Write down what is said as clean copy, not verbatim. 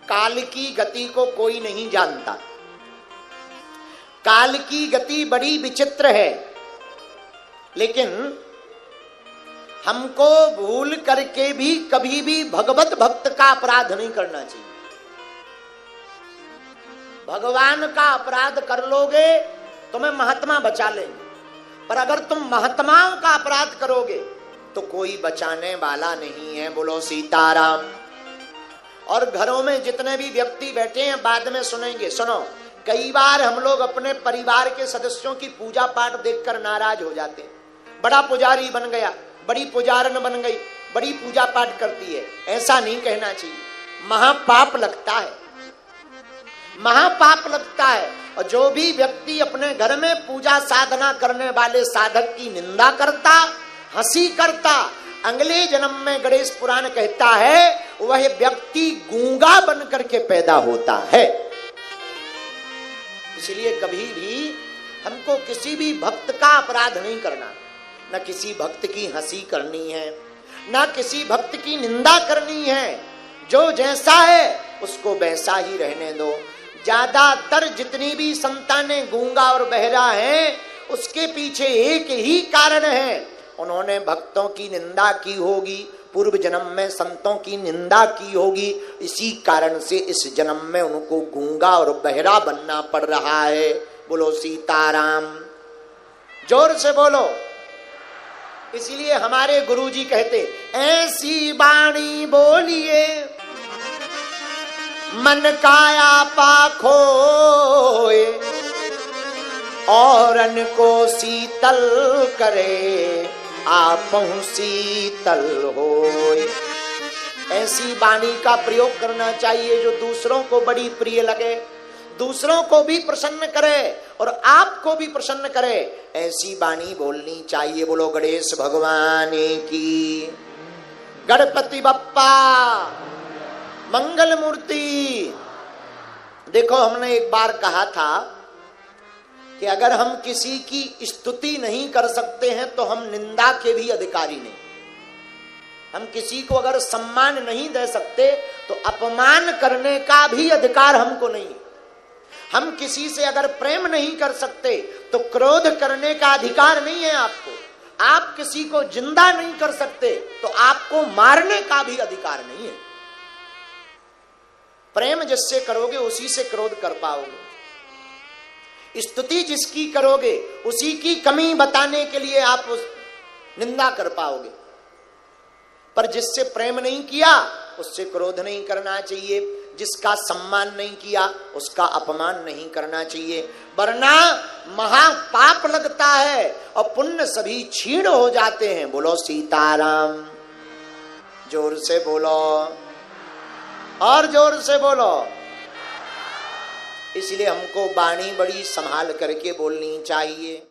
काल की गति को कोई नहीं जानता। काल की गति बड़ी विचित्र है, लेकिन हमको भूल करके भी कभी भी भगवत भक्त का अपराध नहीं करना चाहिए। भगवान का अपराध कर लोगे तुम्हें महात्मा बचा लेंगे, पर अगर तुम महात्माओं का अपराध करोगे तो कोई बचाने वाला नहीं है। बोलो सीताराम। और घरों में जितने भी व्यक्ति बैठे हैं बाद में सुनेंगे। सुनो, कई बार हम लोग अपने परिवार के सदस्यों की पूजा पाठ देखकर नाराज हो जाते हैं। बड़ा पुजारी बन गया, बड़ी पुजारन बन गई, बड़ी पूजा पाठ करती है। ऐसा नहीं कहना चाहिए, महापाप लगता है, महापाप लगता है। और जो भी व्यक्ति अपने घर में पूजा साधना करने वाले साधक की निंदा करता, हंसी करता, अगले जन्म में गणेश पुराण कहता है वह व्यक्ति गूंगा बन करके पैदा होता है। इसलिए कभी भी हमको किसी भी भक्त का अपराध नहीं करना, न किसी भक्त की हंसी करनी है, न किसी भक्त की निंदा करनी है। जो जैसा है उसको वैसा ही रहने दो। ज्यादातर जितनी भी संतानें गूंगा और बहरा हैं, उसके पीछे एक ही कारण है, उन्होंने भक्तों की निंदा की होगी, पूर्व जन्म में संतों की निंदा की होगी, इसी कारण से इस जन्म में उनको गूंगा और बहरा बनना पड़ रहा है। बोलो सीताराम। जोर से बोलो। इसलिए हमारे गुरुजी कहते, ऐसी वाणी बोलिए मन काया पाखोए, औरन को शीतल करे आपहु शीतल होए। ऐसी वाणी का प्रयोग करना चाहिए जो दूसरों को बड़ी प्रिय लगे, दूसरों को भी प्रसन्न करे और आपको भी प्रसन्न करे। ऐसी वाणी बोलनी चाहिए। बोलो गणेश भगवान की। गणपति बप्पा मंगल मूर्ति। देखो, हमने एक बार कहा था कि अगर हम किसी की स्तुति नहीं कर सकते हैं तो हम निंदा के भी अधिकारी नहीं। हम किसी को अगर सम्मान नहीं दे सकते तो अपमान करने का भी अधिकार हमको नहीं। हम किसी से अगर प्रेम नहीं कर सकते तो क्रोध करने का अधिकार नहीं है आपको। आप किसी को जिंदा नहीं कर सकते तो आपको मारने का भी अधिकार नहीं है। प्रेम जिससे करोगे उसी से क्रोध कर पाओगे। स्तुति जिसकी करोगे उसी की कमी बताने के लिए आप उस निंदा कर पाओगे। पर जिससे प्रेम नहीं किया उससे क्रोध नहीं करना चाहिए। जिसका सम्मान नहीं किया उसका अपमान नहीं करना चाहिए, वरना महापाप लगता है और पुण्य सभी क्षीण हो जाते हैं। बोलो सीताराम। जोर से बोलो और जोर से बोलो। इसलिए हमको वाणी बड़ी संभाल करके बोलनी चाहिए।